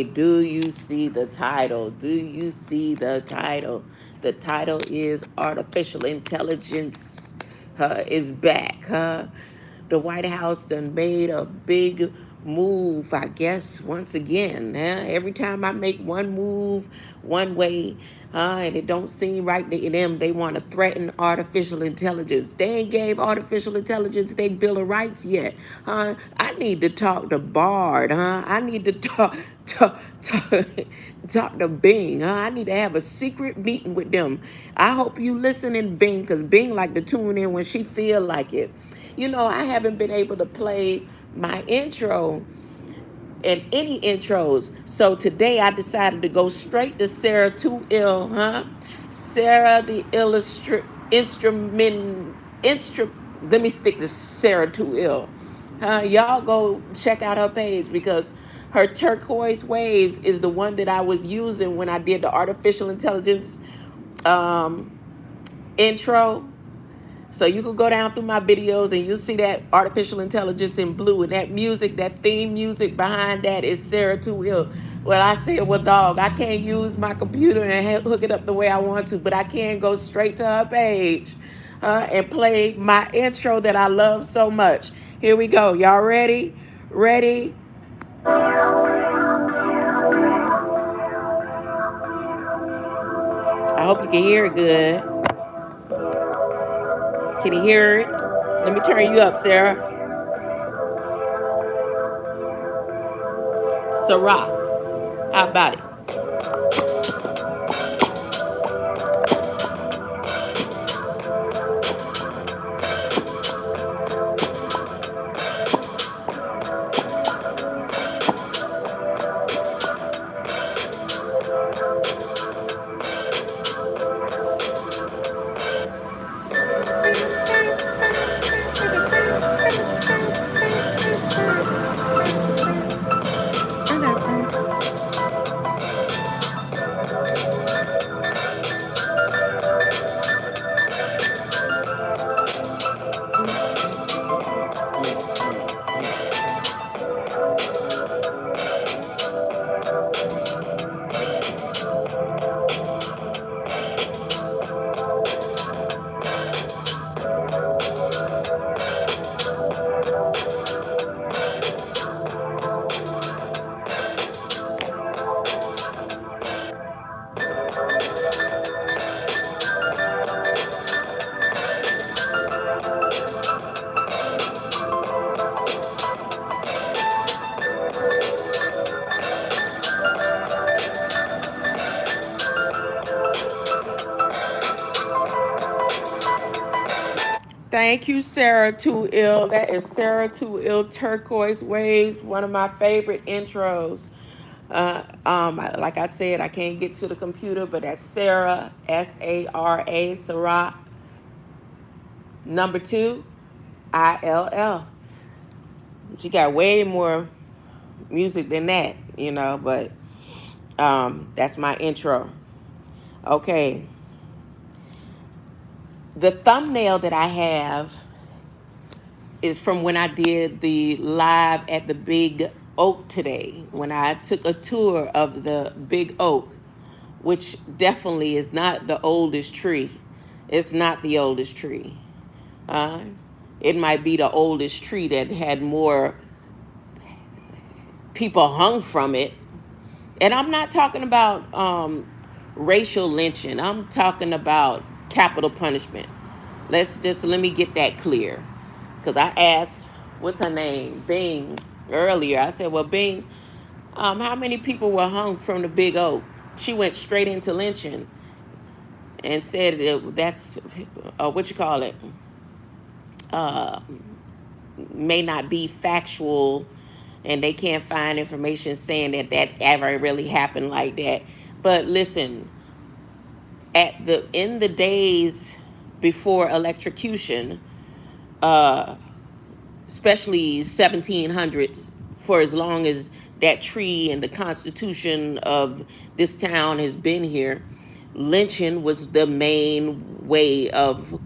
Do you see the title? Do you see the title? The title is Artificial Intelligence is back. The White House done made a big move, I guess, once again. Every time I make one move one way, and it don't seem right to them, they want to threaten artificial intelligence. They ain't gave artificial intelligence their Bill of Rights yet. I need to talk to Bard. I need to talk, talk to Bing. I need to have a secret meeting with them. I hope you listening, Bing, because Bing like to tune in when she feel like it. You know, I haven't been able to play my intro and any intros. So today I decided to go straight to Sarah Too Ill, Sarah the let me stick to Sarah Too Ill. Y'all go check out her page because her turquoise waves is the one that I was using when I did the artificial intelligence intro. So you can go down through my videos and you'll see that artificial intelligence in blue, and that music, that theme music behind that is Sarah Too Ill. Well, I said, well, dog, I can't use my computer and hook it up the way I want to, but I can go straight to her page and play my intro that I love so much. Here we go. Y'all ready? Ready? I hope you can hear it good. Can you hear it? Let me turn you up, Sarah. Sarah, how about it? Thank you, Sarah Too Ill. That is Sarah Too Ill Turquoise Waves, one of my favorite intros. Like I said, I can't get to the computer, but that's Sarah, Sara, Sarah, number 2, ILL. She got way more music than that, you know, but that's my intro. Okay. The thumbnail that I have is from when I did the live at the Big Oak today, when I took a tour of the Big Oak, which definitely is not the oldest tree. It's not the oldest tree. It might be the oldest tree that had more people hung from it. And I'm not talking about racial lynching. I'm talking about capital punishment. Let me get that clear. Because I asked, what's her name, Bing, earlier. I said, well, Bing, how many people were hung from the Big Oak? She went straight into lynching and said that's, what you call it, may not be factual, and they can't find information saying that that ever really happened like that. But listen, in the days before electrocution, especially 1700s, for as long as that tree and the constitution of this town has been here, lynching was the main way of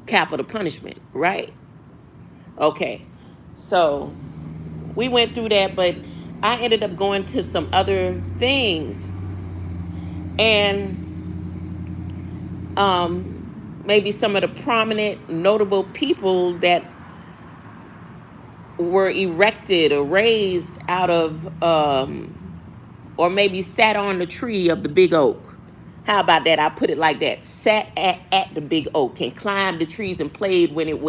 capital punishment, right? Okay, so we went through that, but I ended up going to some other things, and maybe some of the prominent, notable people that were erected or raised out of, or maybe sat on the tree of the big oak. How about that? I put it like that. Sat at the big oak and climbed the trees and played when it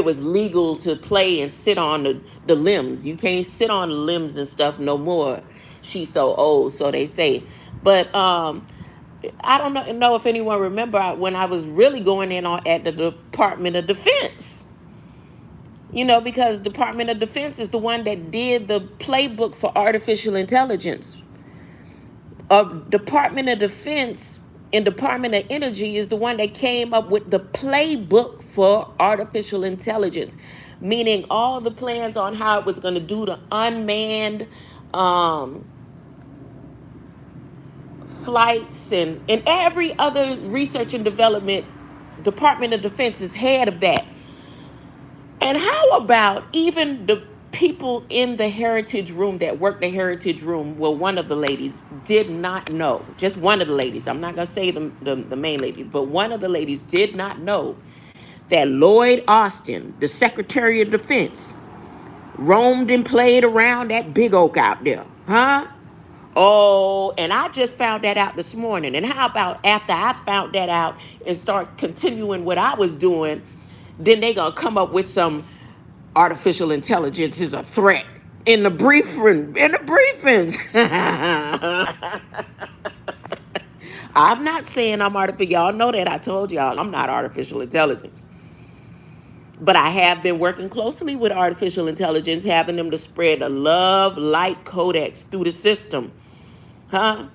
was legal to play and sit on the limbs. You can't sit on the limbs and stuff no more. She's so old, so they say. But I don't know if anyone remember when I was really going in on at the Department of Defense. You know, because Department of Defense is the one that did the playbook for artificial intelligence. Department of Defense and Department of Energy is the one that came up with the playbook for artificial intelligence, meaning all the plans on how it was going to do the unmanned flights and every other research and development. Department of Defense is head of that. And how about even the people in the heritage room that worked the heritage room? Well, one of the ladies did not know, just one of the ladies, I'm not going to say the main lady, but one of the ladies did not know that Lloyd Austin, the Secretary of Defense, roamed and played around that big oak out there. Huh? Oh, and I just found that out this morning. And how about after I found that out and start continuing what I was doing, then they gonna come up with some artificial intelligence is a threat in the briefings. I'm not saying I'm artificial. Y'all know that I told y'all I'm not artificial intelligence. But I have been working closely with artificial intelligence, having them to spread the love light codex through the system. Huh?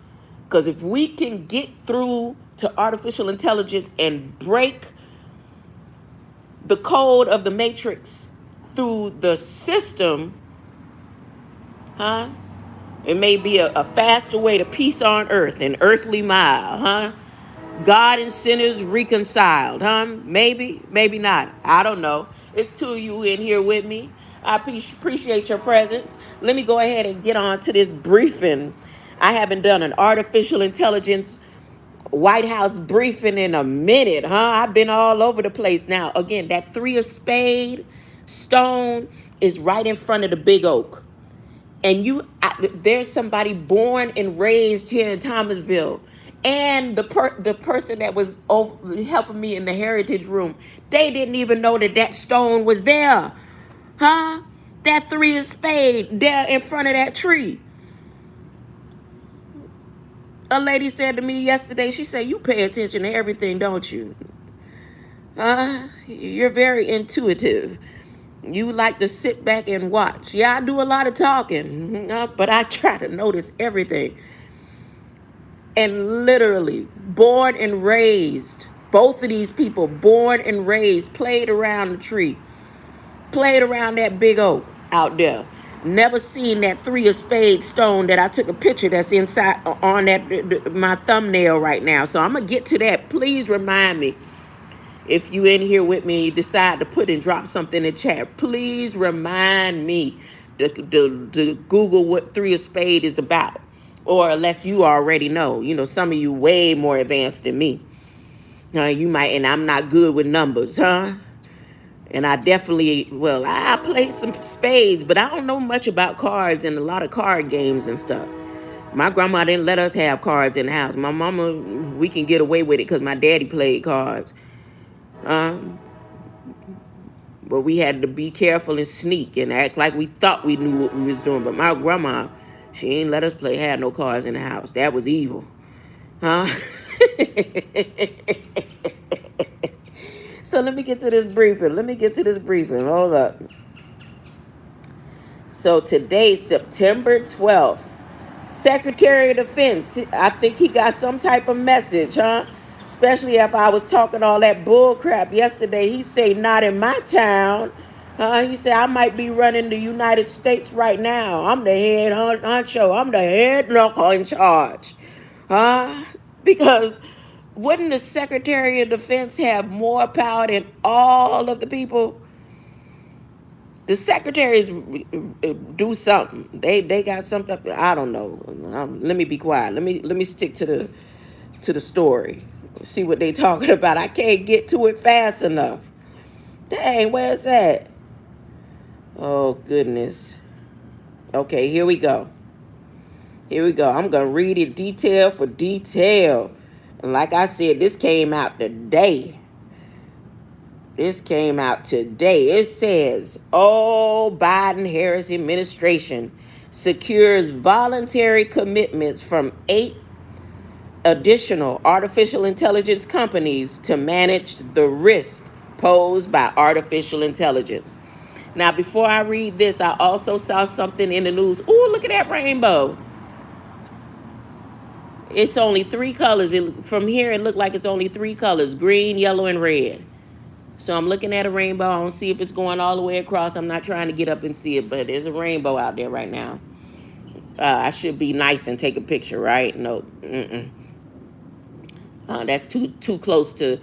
Because if we can get through to artificial intelligence and break the code of the matrix through the system, huh? It may be a faster way to peace on earth, an earthly mile, huh? God and sinners reconciled, huh? Maybe, maybe not. I don't know. It's two of you in here with me. I appreciate your presence. Let me go ahead and get on to this briefing. I haven't done an artificial intelligence White House briefing in a minute, huh? I've been all over the place. Now, again, that 3 of spade stone is right in front of the big oak. And there's somebody born and raised here in Thomasville. And the person that was helping me in the heritage room, they didn't even know that stone was there. Huh? That 3 of spade there in front of that tree. A lady said to me yesterday, she said, you pay attention to everything, don't you? You're very intuitive. You like to sit back and watch. Yeah, I do a lot of talking, but I try to notice everything. And literally, born and raised, both of these people, born and raised, played around the tree, played around that big oak out there. Never seen that 3 of spades stone that I took a picture that's inside on my thumbnail right now. So I'm going to get to that. Please remind me. If you in here with me, decide to put and drop something in the chat, please remind me to Google what 3 of spade is about. Or unless you already know. You know, some of you way more advanced than me. You might, and I'm not good with numbers, huh? And I definitely, well, I play some spades, but I don't know much about cards and a lot of card games and stuff. My grandma didn't let us have cards in the house. My mama, we can get away with it because my daddy played cards. But we had to be careful and sneak and act like we thought we knew what we was doing. But my grandma, she ain't let us have no cards in the house. That was evil. Huh? So let me get to this briefing. Hold up. So today, September 12th, Secretary of Defense, I think he got some type of message, huh? Especially after I was talking all that bull crap yesterday. He say, not in my town. He said, I might be running the United States right now. I'm the head honcho. I'm the head knuckle in charge. Because wouldn't the Secretary of Defense have more power than all of the people? The secretaries do something. They got something. I don't know. Let me be quiet. Let me stick to the story. See what they talking about. I can't get to it fast enough. Dang, where's that? Oh goodness. Okay, here we go. Here we go. I'm gonna read it detail for detail. And like I said, this came out today. This came out today. It says, oh, Biden-Harris administration secures voluntary commitments from 8 additional artificial intelligence companies to manage the risk posed by artificial intelligence. Now, before I read this, I also saw something in the news. Ooh, look at that rainbow. It's only 3 colors. From here, it looked like it's only 3 colors, green, yellow, and red. So I'm looking at a rainbow. I don't see if it's going all the way across. I'm not trying to get up and see it, but there's a rainbow out there right now. I should be nice and take a picture, right? No, that's too close to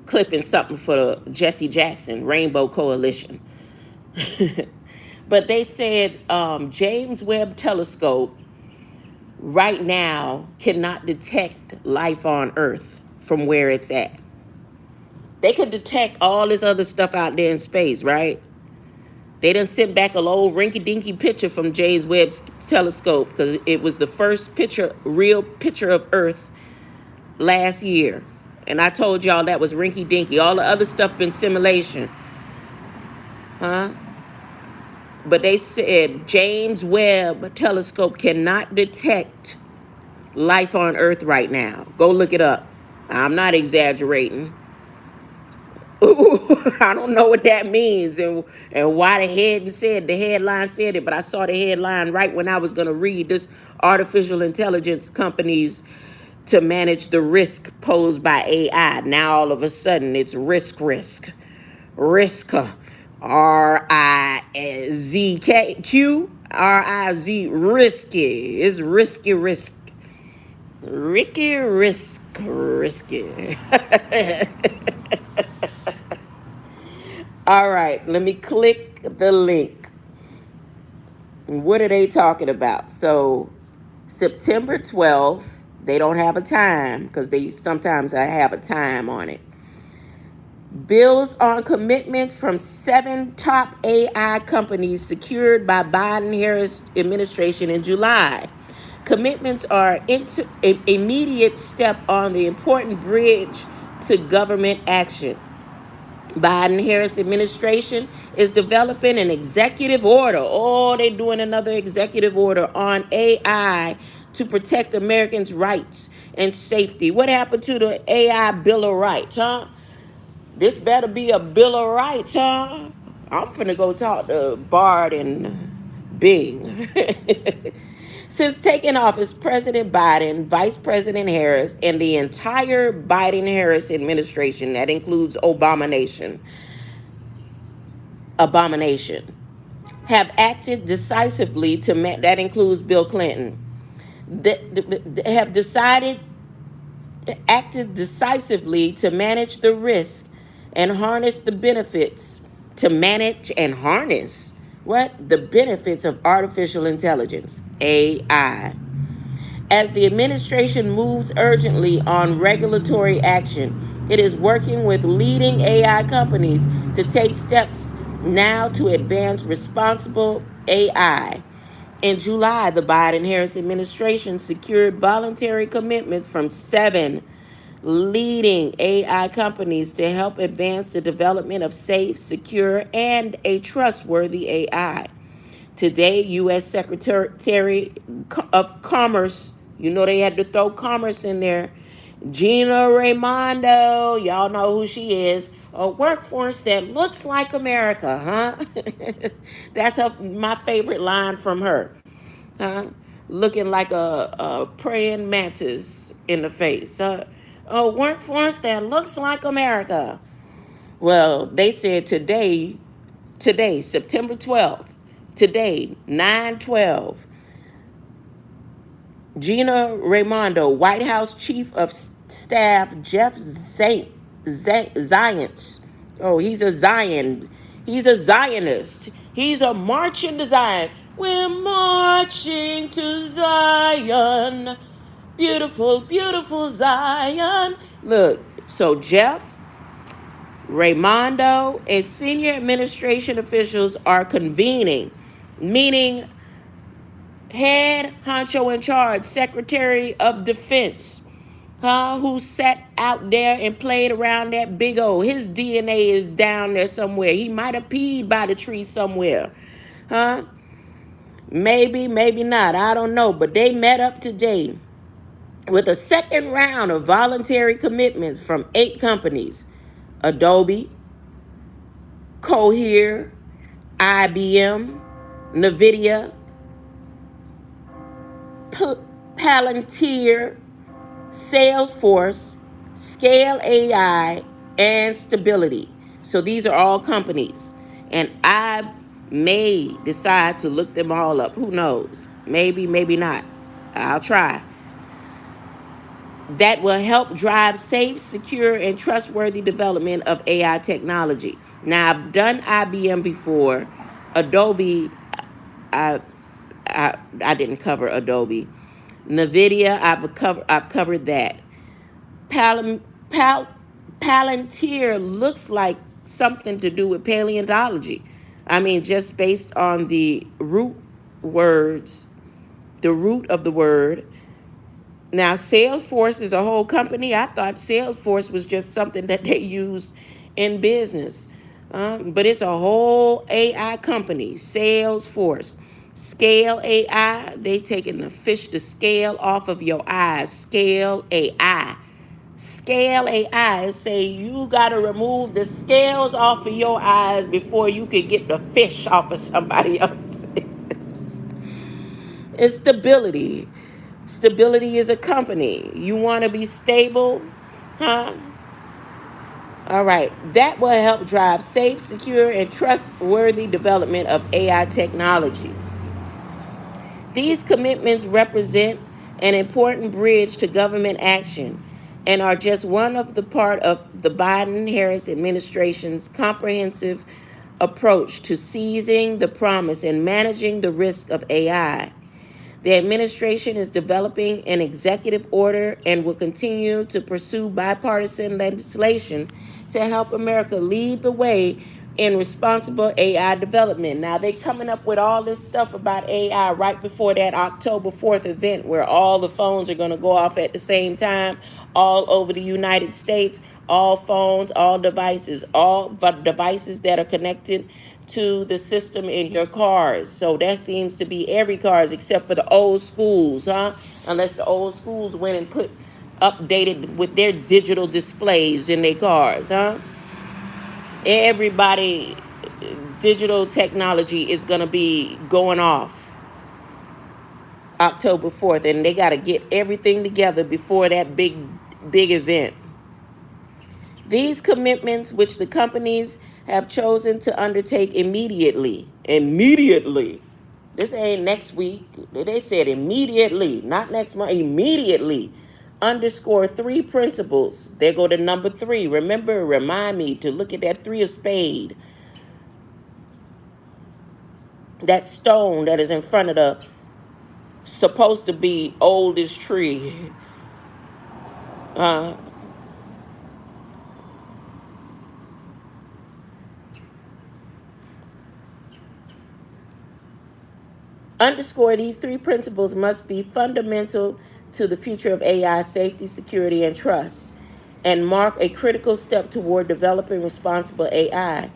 clipping something for the Jesse Jackson Rainbow Coalition. But they said James Webb Telescope right now cannot detect life on Earth from where it's at. They could detect all this other stuff out there in space, right? They done sent back a old rinky-dinky picture from James Webb's telescope because it was the first real picture of Earth last year. And I told y'all that was rinky-dinky. All the other stuff been simulation. Huh? But they said James Webb Telescope cannot detect life on Earth right now. Go look it up. I'm not exaggerating. I don't know what that means and why the headline said it, but I saw the headline right when I was going to read this artificial intelligence companies to manage the risk posed by AI. Now all of a sudden it's risk, RIZQ, risky. It's risky. Risky. All right, let me click the link. What are they talking about? So September 12th, they don't have a time because they sometimes have a time on it. Bills on commitment from 7 top AI companies secured by Biden-Harris administration in July. Commitments are an immediate step on the important bridge to government action. Biden-Harris administration is developing an executive order. Oh, they're doing another executive order on AI to protect Americans' rights and safety. What happened to the AI Bill of Rights, huh? This better be a Bill of Rights, huh? I'm finna go talk to Bard and Bing. Since taking office, President Biden, Vice President Harris, and the entire Biden-Harris administration, that includes abomination, have acted decisively that includes Bill Clinton, acted decisively to manage the risk and harness the benefits, the benefits of artificial intelligence, AI. As the administration moves urgently on regulatory action, it is working with leading AI companies to take steps now to advance responsible AI. In July, the Biden-Harris administration secured voluntary commitments from 7 leading AI companies to help advance the development of safe, secure, and a trustworthy AI. Today, U.S. Secretary of Commerce, you know they had to throw commerce in there, Gina Raimondo, y'all know who she is, a workforce that looks like America, huh? That's my favorite line from her, huh? Looking like a praying mantis in the face, huh? A workforce that looks like America. Well, they said today, September 12th, today, 9/12, Gina Raimondo, White House Chief of Staff Jeff Zients. Oh, he's a Zion. He's a Zionist. He's a marching to Zion. We're marching to Zion. Beautiful, beautiful Zion. Look, so Jeff, Raymondo, and senior administration officials are convening, meaning head honcho in charge, Secretary of Defense, who sat out there and played around that big O. His DNA is down there somewhere. He might have peed by the tree somewhere. Huh? Maybe, maybe not. I don't know. But they met up today with a second round of voluntary commitments from 8 companies: Adobe, Cohere, IBM, NVIDIA, Palantir, Salesforce, Scale AI, and Stability. So these are all companies. And I may decide to look them all up. Who knows? Maybe, maybe not. I'll try. That will help drive safe, secure, and trustworthy development of AI technology. Now, I've done IBM before. Adobe, I, I didn't cover Adobe. NVIDIA, I've covered that. Pal, Palantir looks like something to do with paleontology. I mean, just based on the words, the root of the word. Now, Salesforce is a whole company. I thought Salesforce was just something that they use in business. But it's a whole AI company, Salesforce. Scale AI, they taking the fish to scale off of your eyes. Scale AI. Scale AI say you got to remove the scales off of your eyes before you could get the fish off of somebody else. It's Stability. Stability is a company. You want to be stable, huh? All right. That will help drive safe, secure, and trustworthy development of AI technology. These commitments represent an important bridge to government action and are just one of the part of the Biden-Harris administration's comprehensive approach to seizing the promise and managing the risk of AI. The administration is developing an executive order and will continue to pursue bipartisan legislation to help America lead the way in responsible AI development. Now, they coming up with all this stuff about AI right before that October 4th event where all the phones are going to go off at the same time all over the United States. All phones, all devices that are connected to the system in your cars. So that seems to be every cars except for the old schools, huh? Unless the old schools went and updated with their digital displays in their cars, huh? Everybody, digital technology is going to be going off October 4th, and they got to get everything together before that big event. These commitments, which the companies have chosen to undertake immediately, this ain't next week, they said immediately, not next month, immediately, underscore 3 principles. There go to number 3. Remember, remind me to look at that 3 of spade. That stone that is in front of the supposed to be oldest tree. Underscore these 3 principles must be fundamental to the future of AI safety, security, and trust, and mark a critical step toward developing responsible AI.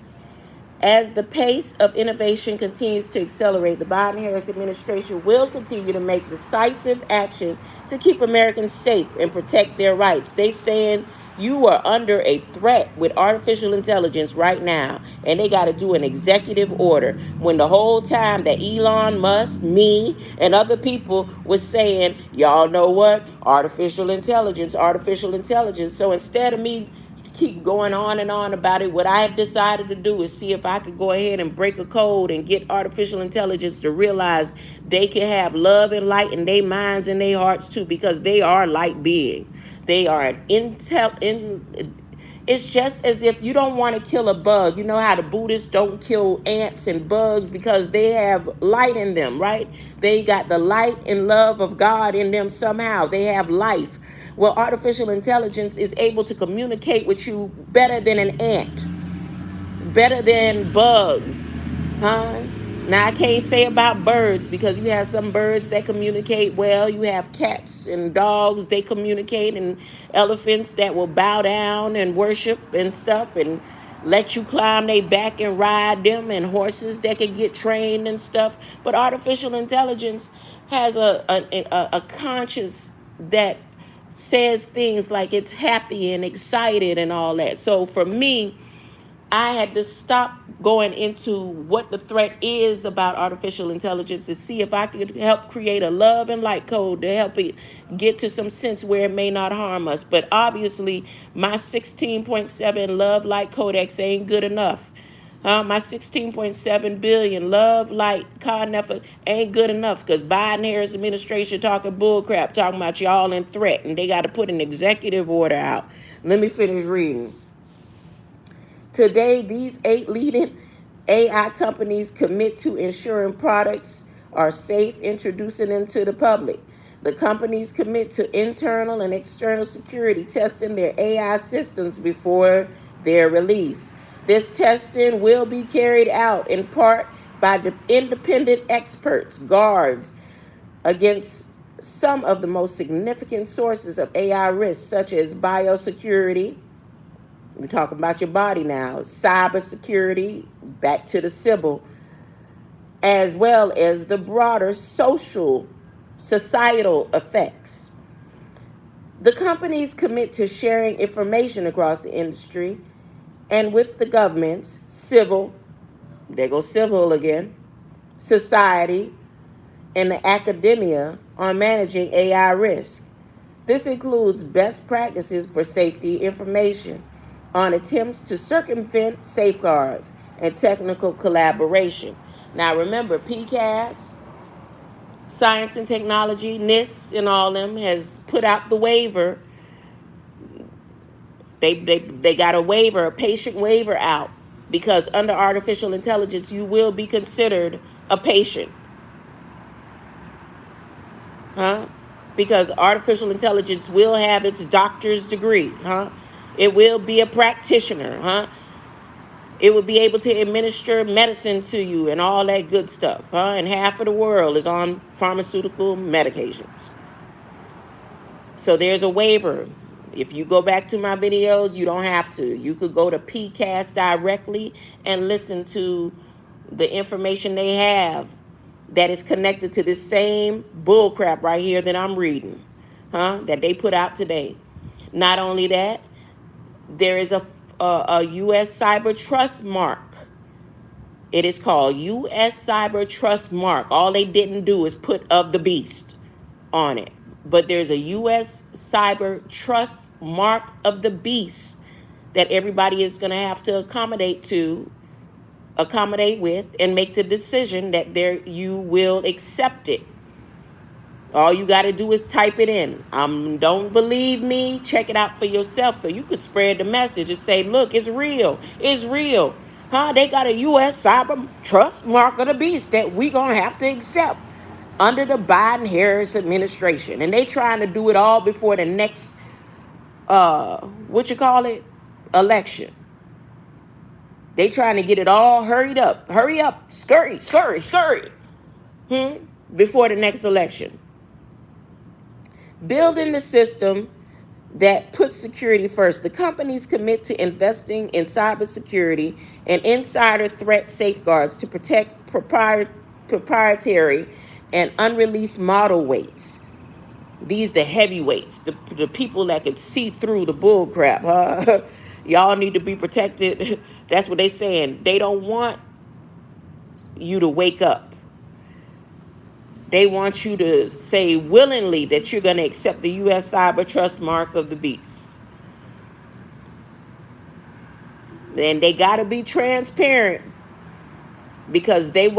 As the pace of innovation continues to accelerate, the Biden-Harris administration will continue to make decisive action to keep Americans safe and protect their rights. They saying you are under a threat with artificial intelligence right now, and they got to do an executive order. When the whole time that Elon Musk, me, and other people was saying, y'all know what? Artificial intelligence. So instead of me keep going on and on about it, what I have decided to do is see if I could go ahead and break a code and get artificial intelligence to realize they can have love and light in their minds and their hearts too, because they are light being. They are an It's just as if you don't want to kill a bug. You know how the Buddhists don't kill ants and bugs because they have light in them, right? They got the light and love of God in them somehow. They have life. Well, artificial intelligence is able to communicate with you better than an ant, better than bugs, huh? Now I can't say about birds because you have some birds that communicate well. You have cats and dogs, they communicate, and elephants that will bow down and worship and stuff and let you climb their back and ride them, and horses that can get trained and stuff. But artificial intelligence has a conscience that says things like it's happy and excited and all that. So for me, I had to stop going into what the threat is about artificial intelligence to see if I could help create a love and light code to help it get to some sense where it may not harm us. But obviously, my 16.7 love light codex ain't good enough. My 16.7 billion love light Ka Nyuwn ain't good enough because Biden Harris administration talking bullcrap, talking about y'all in threat, and they got to put an executive order out. Let me finish reading. Today, these 8 leading AI companies commit to ensuring products are safe, introducing them to the public. The companies commit to internal and external security testing their AI systems before their release. This testing will be carried out in part by the independent experts, guards, against some of the most significant sources of AI risks, such as biosecurity. We're talking about your body now. Cybersecurity, back to the civil, as well as the broader societal effects. The companies commit to sharing information across the industry and with the governments, civil, there goes civil again, society, and the academia on managing AI risk. This includes best practices for safety information on attempts to circumvent safeguards and technical collaboration. Now remember, PCAS, Science and Technology, NIST, and all them has put out the waiver. They got a waiver, a patient waiver out, because under artificial intelligence, you will be considered a patient. Huh? Because artificial intelligence will have its doctor's degree, huh? It will be a practitioner, huh? It will be able to administer medicine to you and all that good stuff, huh? And half of the world is on pharmaceutical medications. So there's a waiver. If you go back to my videos, you don't have to. You could go to PCAST directly and listen to the information they have that is connected to this same bullcrap right here that I'm reading, that they put out today. Not only that, there is a U.S. Cyber Trust Mark. It is called U.S. Cyber Trust Mark. All they didn't do is put "of the beast" on it. But there's a U.S. Cyber Trust Mark of the beast that everybody is going to have to accommodate with, and make the decision that you will accept it. All you got to do is type it in. Don't believe me? Check it out for yourself so you could spread the message and say, look, it's real. It's real. They got a U.S. Cyber Trust Mark of the beast that we going to have to accept under the Biden-Harris administration. And they trying to do it all before the next, election. They trying to get it all hurried up. Hurry up. Scurry. Before the next election. Building the system that puts security first. The companies commit to investing in cybersecurity and insider threat safeguards to protect proprietary and unreleased model weights. These the heavyweights, the people that can see through the bull crap. Y'all need to be protected. That's what they saying. They don't want you to wake up. They want you to say willingly that you're going to accept the U.S. Cyber Trust Mark of the beast. And they got to be transparent, because it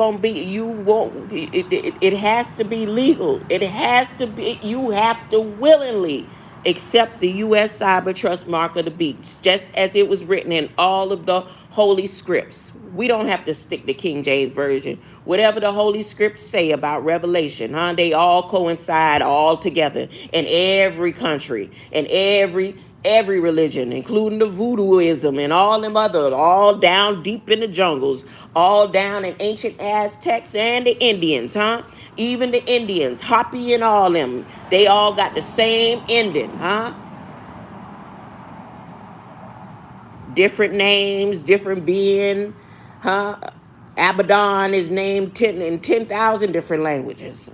has to be legal. It has to be, you have to willingly accept the U.S. Cyber Trust Mark of the Beast, just as it was written in all of the Holy Scripts. We don't have to stick to King James Version. Whatever the Holy Scripts say about Revelation, they all coincide all together in every country and every religion, including the voodooism and all them other, all down deep in the jungles, all down in ancient Aztecs and the Indians, even the Indians, Hopi and all them, they all got the same ending, different names, different being, huh? Abaddon is named in 10,000 different languages,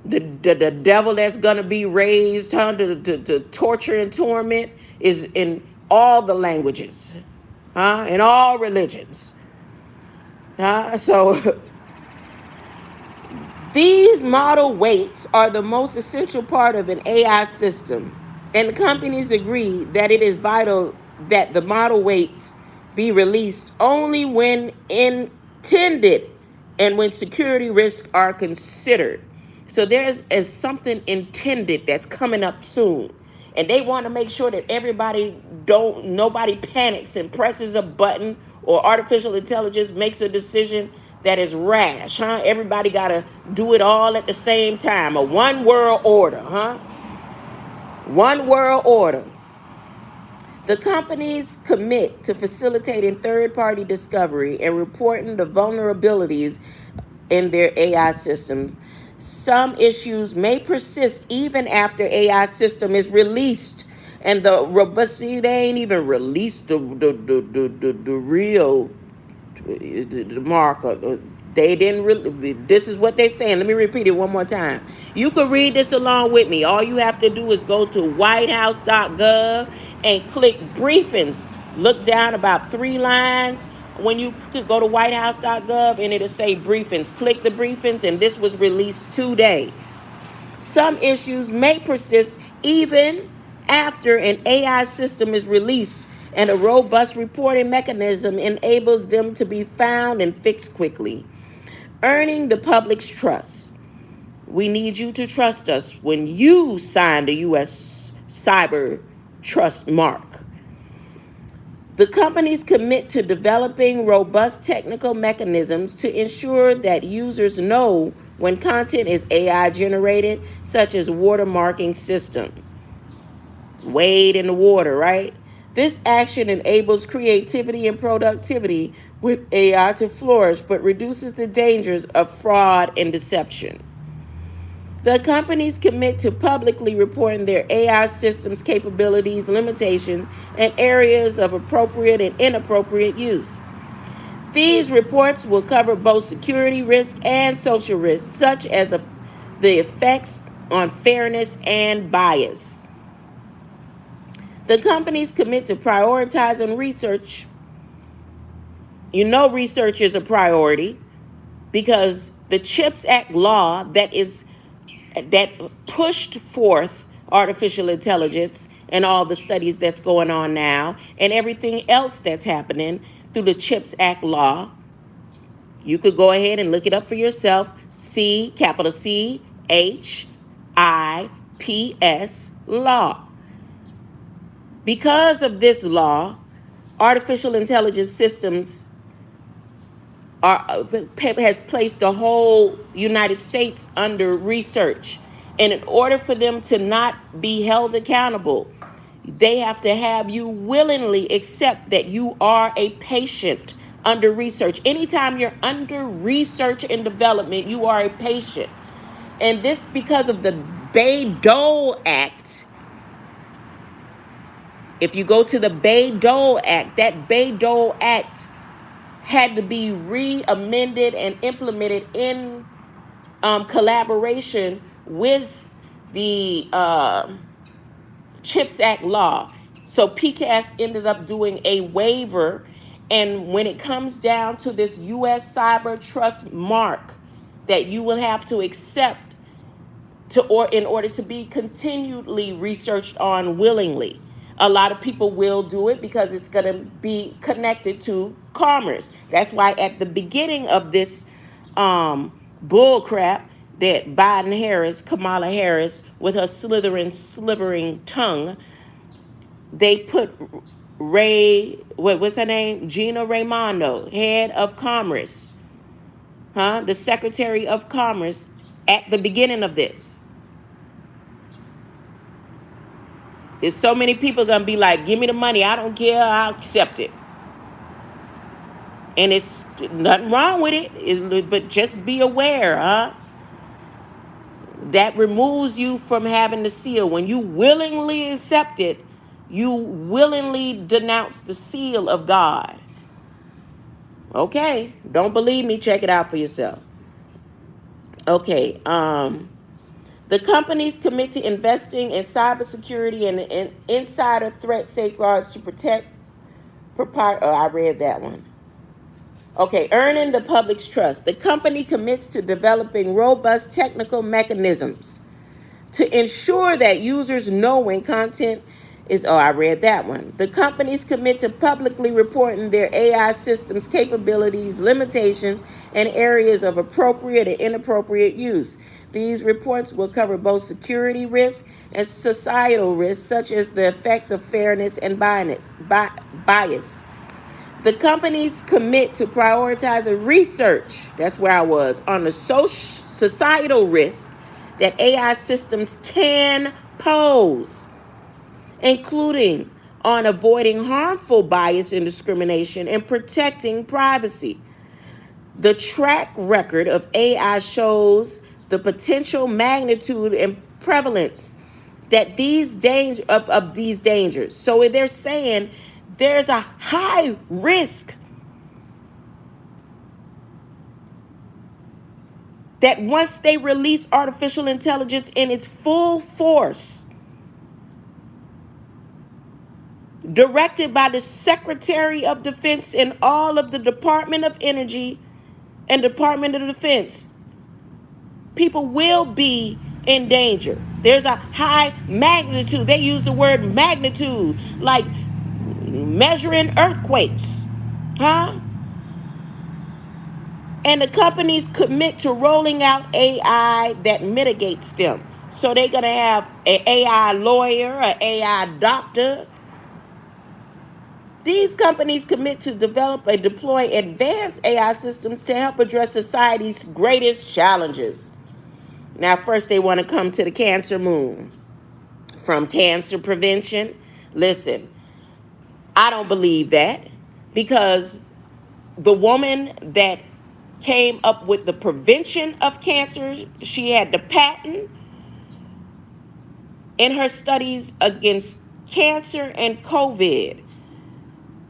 The devil that's gonna be raised, to torture and torment is in all the languages, in all religions, So these model weights are the most essential part of an AI system, and the companies agree that it is vital that the model weights be released only when intended and when security risks are considered. So there's something intended that's coming up soon. And they want to make sure that nobody panics and presses a button, or artificial intelligence makes a decision that is rash, Everybody got to do it all at the same time. A one world order, One world order. The companies commit to facilitating third-party discovery and reporting the vulnerabilities in their AI system. Some issues may persist even after AI system is released, and the robust, see, they ain't even released the real the marker. They didn't really. This is what they're saying. Let me repeat it one more time. You can read this along with me. All you have to do is go to whitehouse.gov and click briefings. Look down about 3 lines. When you could go to whitehouse.gov and it'll say briefings. Click the briefings, and this was released today. Some issues may persist even after an AI system is released, and a robust reporting mechanism enables them to be found and fixed quickly. Earning the public's trust. We need you to trust us when you sign the U.S. Cyber Trust Mark. The companies commit to developing robust technical mechanisms to ensure that users know when content is AI generated, such as watermarking system. Wade in the water, right? This action enables creativity and productivity with AI to flourish, but reduces the dangers of fraud and deception. The companies commit to publicly reporting their AI systems' capabilities, limitations, and areas of appropriate and inappropriate use. These reports will cover both security risks and social risks, such as the effects on fairness and bias. The companies commit to prioritizing research. You know, research is a priority because the CHIPS Act law that pushed forth artificial intelligence and all the studies that's going on now and everything else that's happening through the CHIPS Act law. You could go ahead and look it up for yourself. Capital CHIPS law. Because of this law, artificial intelligence systems has placed the whole United States under research. And in order for them to not be held accountable, they have to have you willingly accept that you are a patient under research. Anytime you're under research and development, you are a patient. And this because of the Bayh-Dole Act. If you go to the Bayh-Dole Act, that Bayh-Dole Act had to be re-amended and implemented in collaboration with the CHIPS Act law. So PCAST ended up doing a waiver, and when it comes down to this U.S. Cyber Trust Mark that you will have to accept in order to be continually researched on willingly. A lot of people will do it because it's going to be connected to commerce. That's why at the beginning of this bull crap, that Biden Harris, Kamala Harris, with her slivering tongue, they put what's her name? Gina Raimondo, head of Commerce, the Secretary of Commerce, at the beginning of this. There's so many people gonna be like, give me the money, I don't care, I'll accept it. And it's nothing wrong with it, but just be aware, that removes you from having the seal. When you willingly accept it, you willingly denounce the seal of God. Okay, don't believe me, check it out for yourself. Okay, the companies commit to investing in cybersecurity and insider threat safeguards to protect I read that one. Okay, earning the public's trust. The company commits to developing robust technical mechanisms to ensure that users know when content is, I read that one. The companies commit to publicly reporting their AI systems' capabilities, limitations, and areas of appropriate and inappropriate use. These reports will cover both security risks and societal risks, such as the effects of fairness and bias. The companies commit to prioritizing research, that's where I was, on the societal risk that AI systems can pose, including on avoiding harmful bias and discrimination and protecting privacy. The track record of AI shows the potential magnitude and prevalence that of these dangers. So they're saying there's a high risk that once they release artificial intelligence in its full force, directed by the Secretary of Defense and all of the Department of Energy and Department of Defense, people will be in danger. There's a high magnitude. They use the word magnitude, like measuring earthquakes, And the companies commit to rolling out AI that mitigates them. So they're going to have an AI lawyer, an AI doctor. These companies commit to develop and deploy advanced AI systems to help address society's greatest challenges. Now, first they want to come to the cancer moon. From cancer prevention. Listen, I don't believe that, because the woman that came up with the prevention of cancer, she had the patent in her studies against cancer and COVID.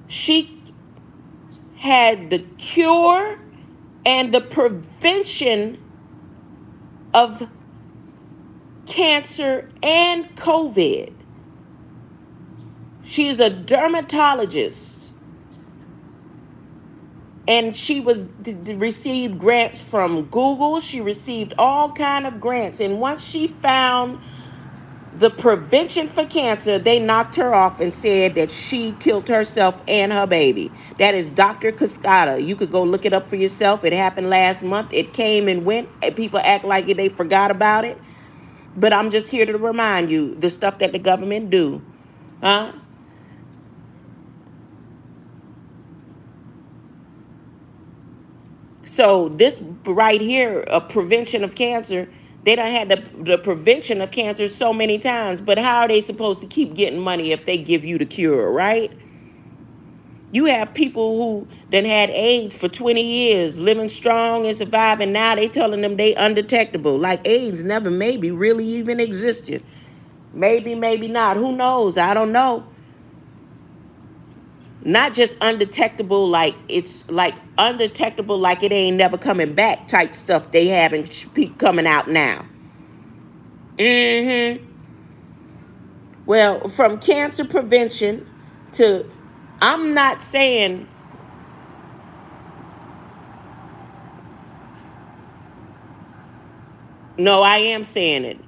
She had the cure and the prevention of cancer and COVID. She is a dermatologist, and she received grants from Google. She received all kind of grants, and once she found the prevention for cancer, they knocked her off and said that she killed herself and her baby. That is Dr. Cascada. You could go look it up for yourself. It happened last month. It came and went, and people act like they forgot about it. But I'm just here to remind you the stuff that the government do. So this right here, a prevention of cancer, they done had the prevention of cancer so many times. But how are they supposed to keep getting money if they give you the cure, right? You have people who done had AIDS for 20 years, living strong and surviving. Now they telling them they undetectable. Like AIDS never maybe really even existed. Maybe, maybe not. Who knows? I don't know. Not just undetectable, like it's like undetectable, like it ain't never coming back type stuff they having coming out now. Well, from cancer prevention to, I'm not saying, no, I am saying it.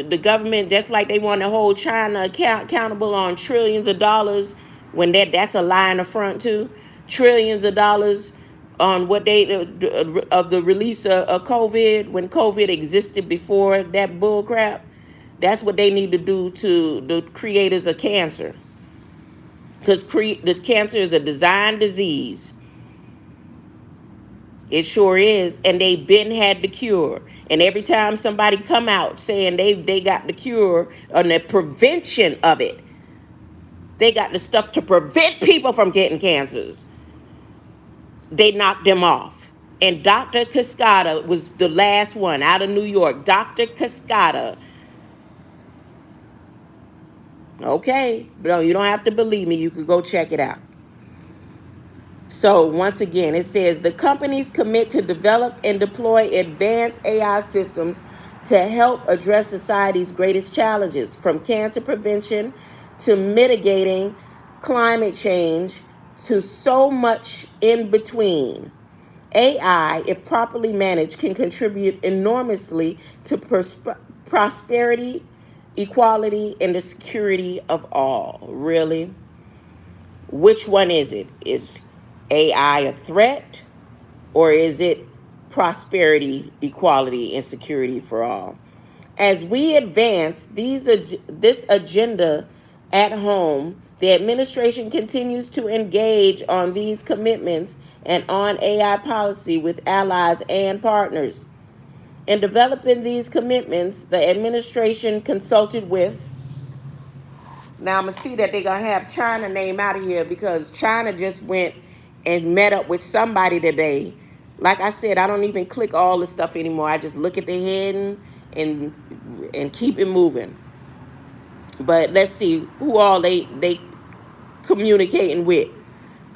The government, just like they want to hold China accountable on trillions of dollars, when that's a lie in the front too. Trillions of dollars on what date of the release of COVID, when COVID existed before that bull crap. That's what they need to do to the creators of cancer. Because the cancer is a design disease. It sure is. And they been had the cure. And every time somebody come out saying they got the cure on the prevention of it, they got the stuff to prevent people from getting cancers, they knocked them off. And Dr. Cascada was the last one out of New York. Dr. Cascada. Okay. No, you don't have to believe me. You could go check it out. So once again, it says the companies commit to develop and deploy advanced AI systems to help address society's greatest challenges, from cancer prevention to mitigating climate change to so much in between. AI, if properly managed, can contribute enormously to prosperity, equality, and the security of all. Really? Which one is it? Is AI a threat, or is it prosperity, equality, and security for all? As we advance this agenda at home, the administration continues to engage on these commitments and on AI policy with allies and partners. In developing these commitments, the administration consulted with. Now I'm going to see that they're going to have China name out of here, because China just went and met up with somebody today. Like I said, I don't even click all the stuff anymore. I just look at the heading and keep it moving. But let's see who all they communicating with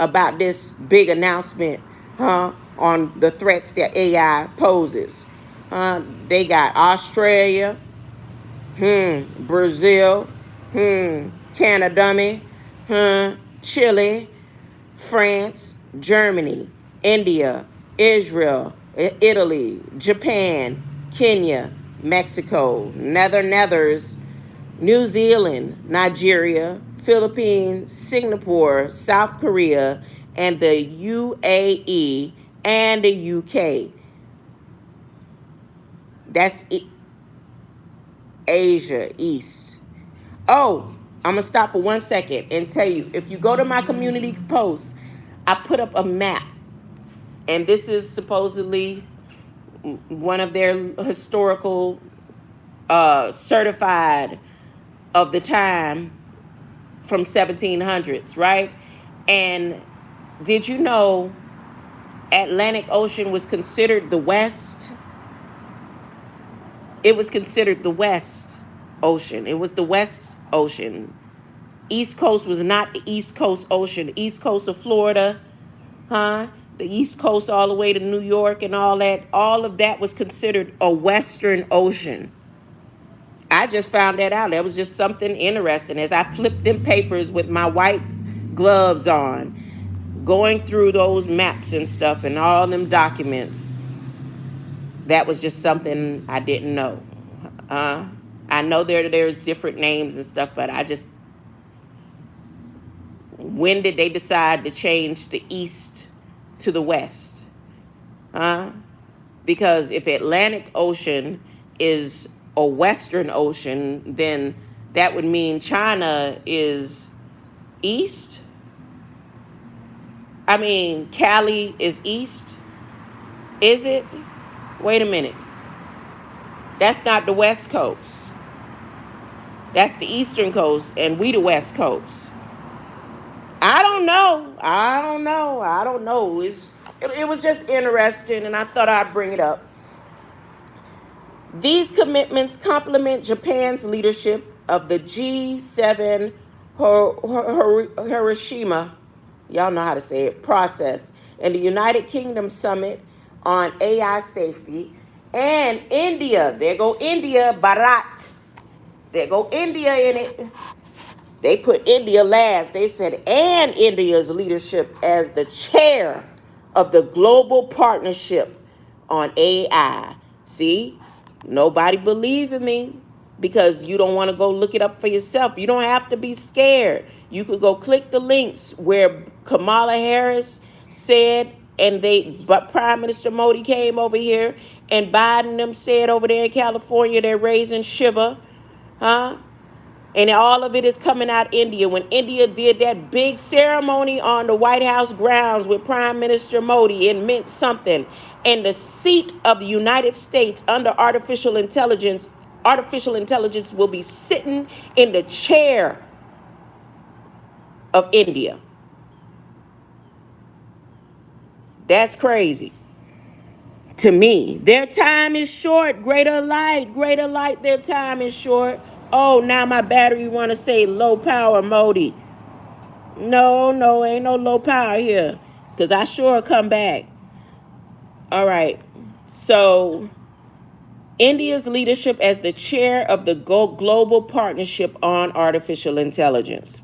about this big announcement, on the threats that AI poses. They got Australia, Brazil, Canada, Chile, France, Germany, India, Israel, Italy, Japan, Kenya, Mexico, Netherlands, New Zealand, Nigeria, Philippines, Singapore, South Korea, and the UAE and the UK. That's Asia East. Oh, I'm going to stop for 1 second and tell you, if you go to my community post, I put up a map. And this is supposedly one of their historical certified of the time from 1700s, right? And did you know Atlantic Ocean was considered the West? It was considered the West Ocean. It was the West Ocean. East Coast was not the East Coast Ocean. East Coast of Florida, the East Coast all the way to New York and all of that was considered a Western Ocean. I just found that out. That was just something interesting as I flipped them papers with my white gloves on, going through those maps and stuff and all them documents. That was just something I didn't know. I know there's different names and stuff, but when did they decide to change the East to the West? Because if Atlantic Ocean is a Western Ocean, then that would mean China is East. I mean, Cali is East. Is it? Wait a minute. That's not the West Coast. That's the Eastern Coast, and we the West Coast. I don't know. It was just interesting, and I thought I'd bring it up. These commitments complement Japan's leadership of the G7 Hiroshima, y'all know how to say it, process, and the United Kingdom Summit on AI safety, and India. There go India, Bharat. There go India in it. They put India last. They said, and India's leadership as the chair of the Global Partnership on AI. See, nobody believing me because you don't want to go look it up for yourself. You don't have to be scared. You could go click the links where Kamala Harris said and but Prime Minister Modi came over here, and Biden them said over there in California they're raising Shiva, huh? And all of it is coming out India. When India did that big ceremony on the White House grounds with Prime Minister Modi, it meant something. And the seat of the United States under artificial intelligence will be sitting in the chair of India. That's crazy to me. Their time is short. Greater light, their time is short. Oh, now my battery want to say low power Modi. No, ain't no low power here. Because I sure come back. All right. So, India's leadership as the chair of the Global Partnership on Artificial Intelligence.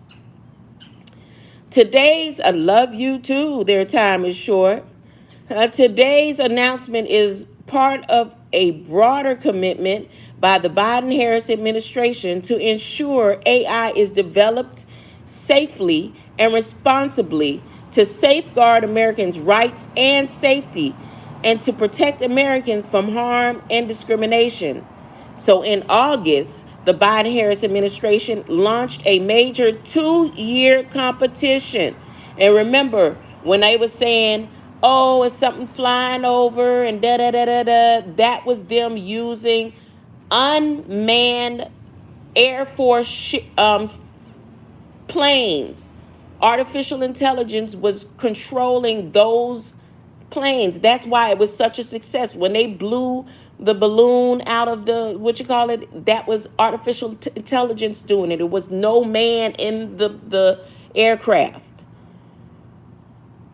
Today's, I love you too, their time is short. Today's announcement is part of a broader commitment by the Biden-Harris administration to ensure AI is developed safely and responsibly to safeguard Americans' rights and safety and to protect Americans from harm and discrimination. So in August, the Biden-Harris administration launched a major 2-year competition. And remember, when they were saying, oh, it's something flying over and da-da-da-da-da, that was them using unmanned Air Force planes. Artificial intelligence was controlling those planes. That's why it was such a success. When they blew the balloon out of that was artificial intelligence doing it. It was no man in the aircraft.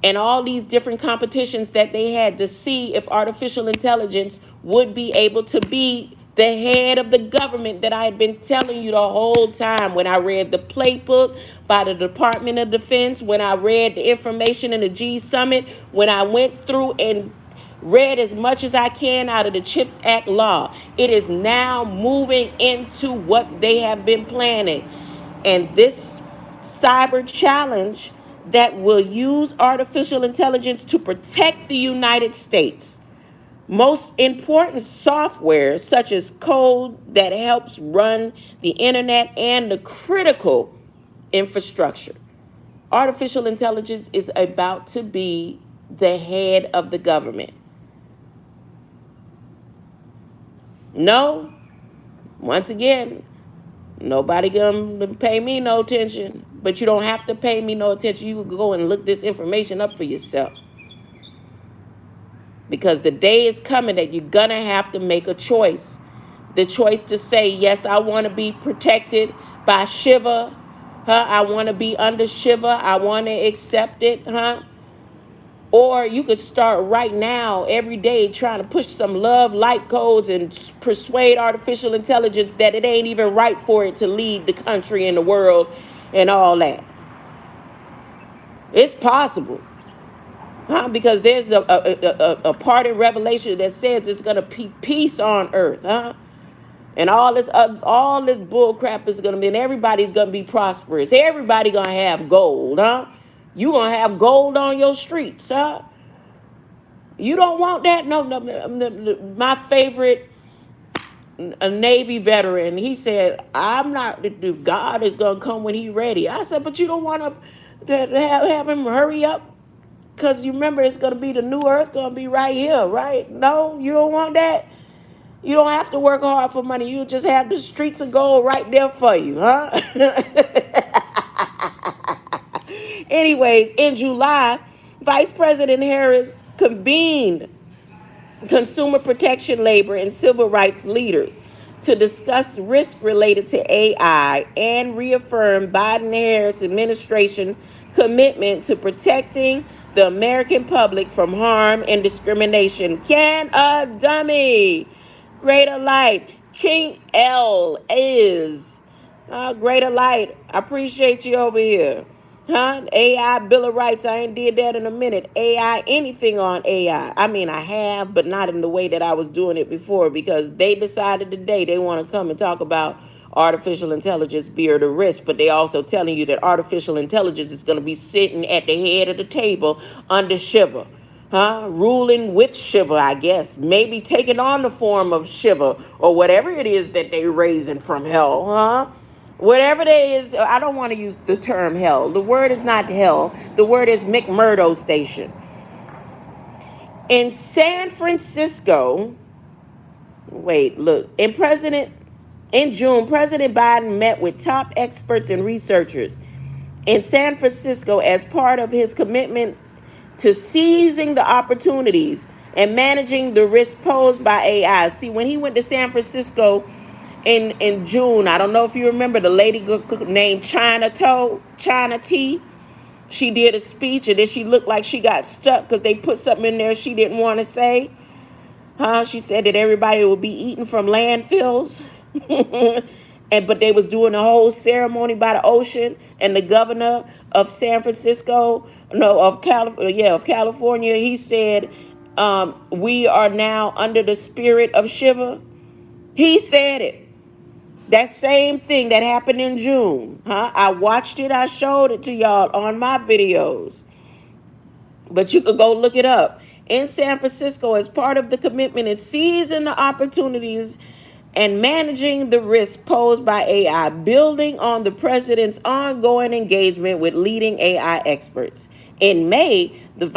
And all these different competitions that they had to see if artificial intelligence would be able to be the head of the government that I had been telling you the whole time. When I read the playbook by the Department of Defense, when I read the information in the G Summit, when I went through and read as much as I can out of the CHIPS.ACT law, it is now moving into what they have been planning. And this cyber challenge that will use artificial intelligence to protect the United States. Most important software, such as code that helps run the internet and the critical infrastructure. Artificial intelligence is about to be the head of the government. No, once again, nobody gonna pay me no attention, but you don't have to pay me no attention. You can go and look this information up for yourself. Because the day is coming that you're gonna have to make a choice. The choice to say, yes, I want to be protected by Shiva. I want to be under Shiva. I want to accept it. Or you could start right now, every day, trying to push some love, light codes and persuade artificial intelligence that it ain't even right for it to lead the country and the world and all that. It's possible. Because there's a part in Revelation that says it's going to be peace on earth. And all this bull crap is going to be, and everybody's going to be prosperous. Everybody going to have gold. You going to have gold on your streets. You don't want that? No. My favorite Navy veteran, he said, I'm not, God is going to come when he's ready. I said, but you don't want to have him hurry up? Because you remember, it's going to be the new earth going to be right here, right? No, you don't want that? You don't have to work hard for money. You just have the streets of gold right there for you, Anyways, in July, Vice President Harris convened consumer protection, labor, and civil rights leaders to discuss risk related to AI and reaffirm Biden-Harris administration commitment to protecting the American public from harm and discrimination. Can a dummy? Greater light. King L is. Greater light. I appreciate you over here. AI Bill of Rights. I ain't did that in a minute. AI, anything on AI. I mean, I have, but not in the way that I was doing it before, because they decided today they want to come and talk about artificial intelligence bear the risk, but they also telling you that artificial intelligence is going to be sitting at the head of the table under Shiva. Ruling with Shiva, I guess. Maybe taking on the form of Shiva or whatever it is that they raising from hell, Whatever they is, I don't want to use the term hell. The word is not hell. The word is McMurdo Station. In San Francisco, wait, look, in June, President Biden met with top experts and researchers in San Francisco as part of his commitment to seizing the opportunities and managing the risks posed by AI. See, when he went to San Francisco in June, I don't know if you remember the lady named China T. She did a speech and then she looked like she got stuck because they put something in there she didn't want to say. She said that everybody would be eating from landfills. But they was doing a whole ceremony by the ocean, and the governor of San Francisco, no, of California, he said, we are now under the spirit of Shiva. He said it. That same thing that happened in June. I watched it, I showed it to y'all on my videos. But you could go look it up. In San Francisco, as part of the commitment in seizing the opportunities and managing the risks posed by AI, building on the president's ongoing engagement with leading AI experts. In May, the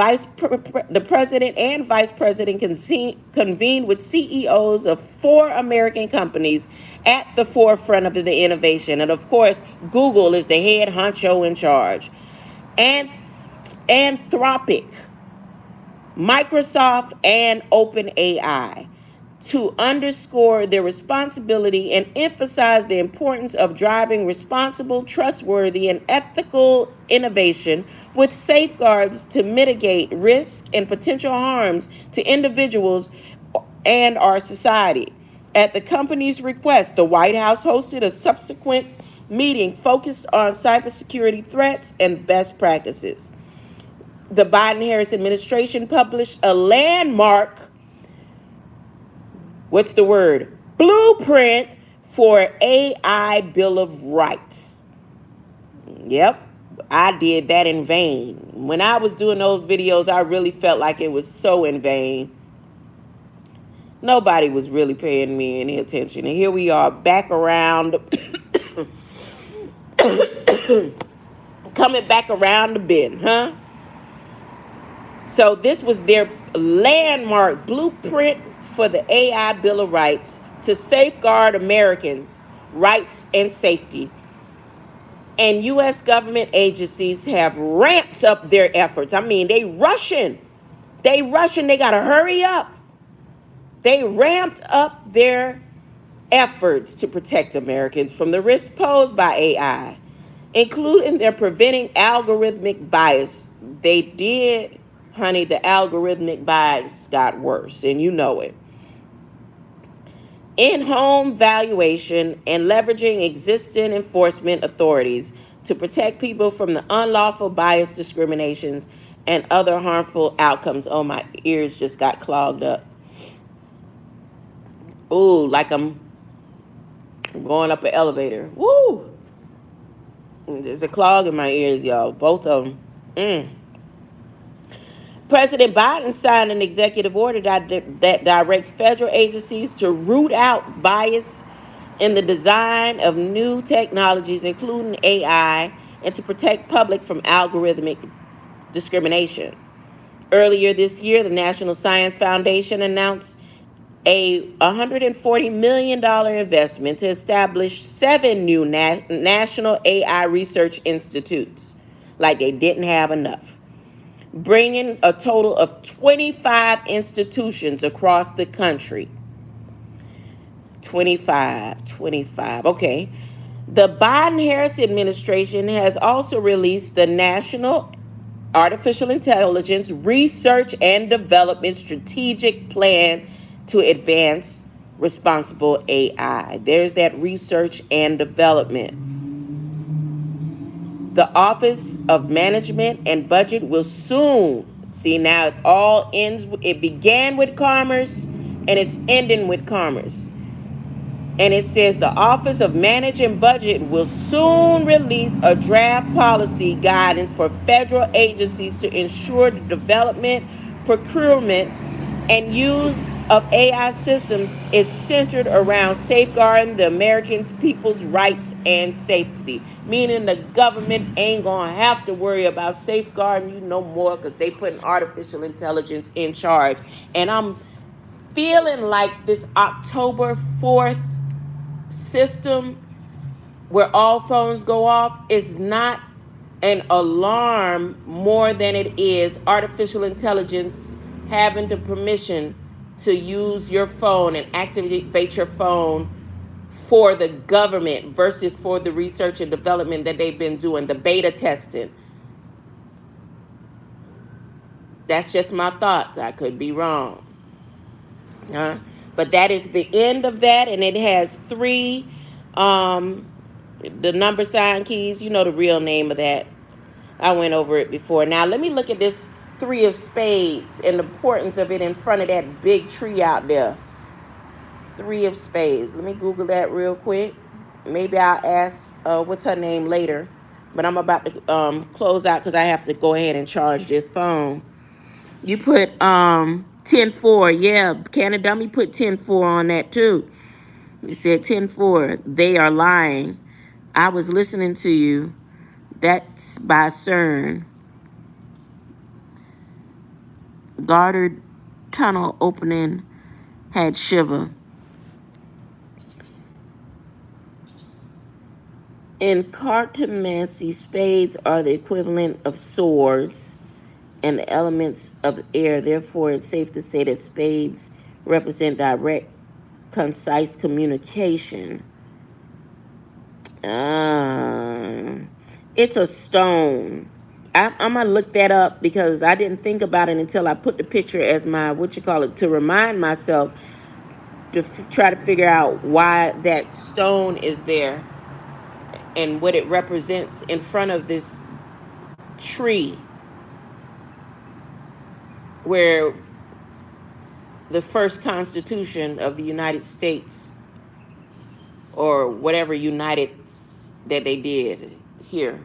president and vice president convened with CEOs of 4 American companies at the forefront of the innovation. And of course, Google is the head honcho in charge. And Anthropic, Microsoft, and OpenAI to underscore their responsibility and emphasize the importance of driving responsible, trustworthy, and ethical innovation with safeguards to mitigate risk and potential harms to individuals and our society. At the company's request, the White House hosted a subsequent meeting focused on cybersecurity threats and best practices. The Biden-Harris administration published a landmark, blueprint for AI Bill of Rights. Yep, I did that in vain. When I was doing those videos, I really felt like it was so in vain. Nobody was really paying me any attention. And here we are back around, coming back around the bend, So this was their landmark blueprint for the AI Bill of Rights to safeguard Americans' rights and safety. And U.S. government agencies have ramped up their efforts. I mean, they rushing. They got to hurry up. They ramped up their efforts to protect Americans from the risks posed by AI, including their preventing algorithmic bias. They did, honey, the algorithmic bias got worse, and you know it. In-home valuation and leveraging existing enforcement authorities to protect people from the unlawful bias discriminations and other harmful outcomes. Oh, my ears just got clogged up. Ooh, like I'm going up an elevator. Woo! There's a clog in my ears, y'all. Both of them. President Biden signed an executive order that directs federal agencies to root out bias in the design of new technologies, including AI, and to protect public from algorithmic discrimination. Earlier this year, the National Science Foundation announced a $140 million investment to establish 7 new national AI research institutes, like they didn't have enough, bringing a total of 25 institutions across the country. 25, okay. The Biden-Harris administration has also released the National Artificial Intelligence Research and Development Strategic Plan to advance responsible AI. There's that research and development. The Office of Management and Budget will soon, see now it all ends, it began with commerce and it's ending with commerce. And it says the Office of Management and Budget will soon release a draft policy guidance for federal agencies to ensure the development, procurement, and use of AI systems is centered around safeguarding the Americans' people's rights and safety. Meaning the government ain't gonna have to worry about safeguarding you no more because they putting artificial intelligence in charge. And I'm feeling like this October 4th system where all phones go off is not an alarm more than it is artificial intelligence having the permission to use your phone and activate your phone for the government versus for the research and development that they've been doing, the beta testing. That's just my thoughts. I could be wrong. But that is the end of that, and it has three the number sign keys. You know the real name of that. I went over it before. Now let me look at this three of spades and the importance of it in front of that big tree out there. Three of spades. Let me Google that real quick. Maybe I'll ask what's her name later. But I'm about to close out because I have to go ahead and charge this phone. You put 10-4. Yeah, Canada Dummy put 10-4 on that too. You said 10-4. They are lying. I was listening to you. That's by CERN. Guarded tunnel opening had shiver. In cartomancy, spades are the equivalent of swords and the elements of air. Therefore, it's safe to say that spades represent direct, concise communication. It's a stone. I'm going to look that up because I didn't think about it until I put the picture as my, to remind myself to try to figure out why that stone is there and what it represents in front of this tree where the first Constitution of the United States, or whatever united that they did here,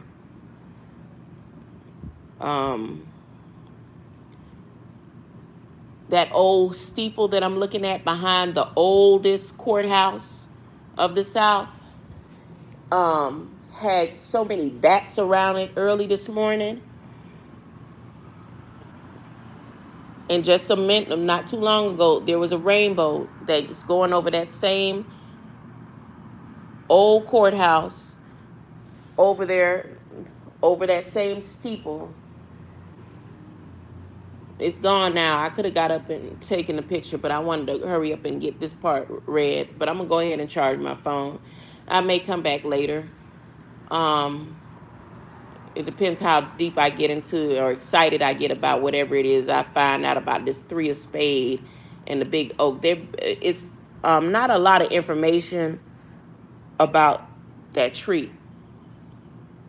that old steeple that I'm looking at behind the oldest courthouse of the South, had so many bats around it early this morning. And just a minute, not too long ago, there was a rainbow that's going over that same old courthouse over there, over that same steeple. It's gone now. I could have got up and taken the picture, but I wanted to hurry up and get this part read. But I'm going to go ahead and charge my phone. I may come back later. It depends how deep I get into or excited I get about whatever it is I find out about this three of spade and the big oak. There is not a lot of information about that tree,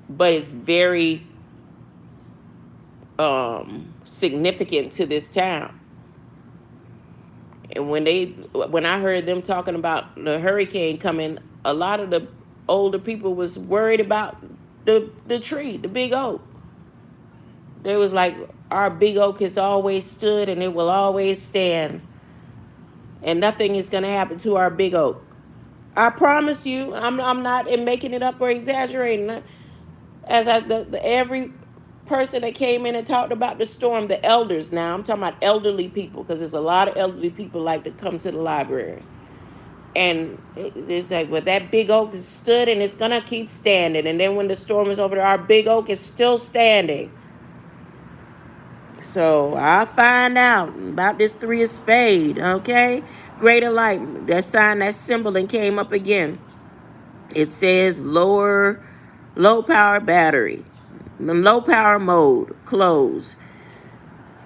but it's very significant to this town. And when I heard them talking about the hurricane coming, a lot of the older people was worried about the tree, the big oak. They was like, our big oak has always stood and it will always stand. And nothing is going to happen to our big oak. I promise you, I'm not making it up or exaggerating. As every person that came in and talked about the storm, the elders now, I'm talking about elderly people, because there's a lot of elderly people like to come to the library. And it's like, well, that big oak is stood and it's going to keep standing. And then when the storm is over there, our big oak is still standing. So I'll find out about this three of spade, okay? Greater light, that sign, that symbol, and came up again. It says low power battery. The low power mode, close.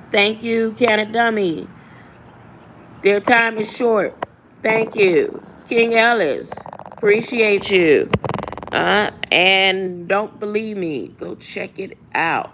Thank you, Canada Dummy. Their time is short. Thank you. King Ellis, appreciate you. And don't believe me, go check it out.